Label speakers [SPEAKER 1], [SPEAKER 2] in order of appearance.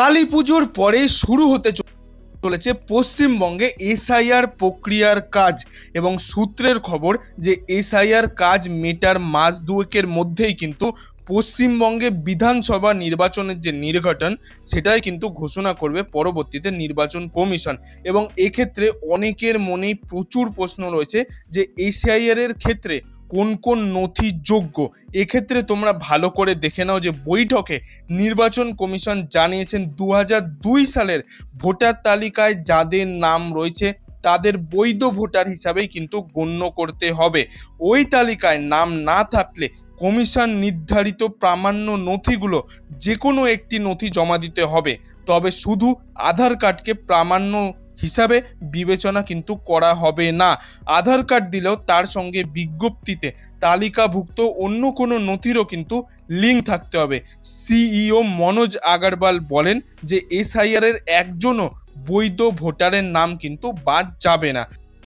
[SPEAKER 1] কালী পুজোর পরে শুরু হতে চলেছে পশ্চিমবঙ্গে এসআইআর প্রক্রিয়ার কাজ এবং সূত্রের খবর যে এসআইআর কাজ মেটার মাস দুয়েকের মধ্যেই কিন্তু পশ্চিমবঙ্গে বিধানসভা নির্বাচনের যে নির্ঘটন সেটাই কিন্তু ঘোষণা করবে পরবর্তীতে নির্বাচন কমিশন। এবং এক্ষেত্রে অনেকের মনেই প্রচুর প্রশ্ন রয়েছে যে এসআইআর এর ক্ষেত্রে কোন কোন নথি যোগ্য। এক্ষেত্রে তোমরা ভালো করে দেখে নাও যে বৈঠকে নির্বাচন কমিশন জানিয়েছেন 2002 সালের ভোটার তালিকায় যাদের নাম রয়েছে তাদের বৈধ ভোটার হিসাবেই কিন্তু গণ্য করতে হবে। ওই তালিকায় নাম না থাকলে কমিশন নির্ধারিত প্রামাণ্য নথিগুলো যে কোনো একটি নথি জমা দিতে হবে, তবে শুধু আধার কার্ডকে প্রামাণ্য হিসাবে বিবেচনা কিন্তু করা হবে না। আধার কার্ড দিলেও তার সঙ্গে বিজ্ঞপ্তিতে তালিকাভুক্ত অন্য কোনো নথিরও কিন্তু লিঙ্ক থাকতে হবে। সিইও মনোজ আগরওয়াল বলেন যে এসআইআর এর একজনও বৈধ ভোটারের নাম কিন্তু বাদ যাবে না।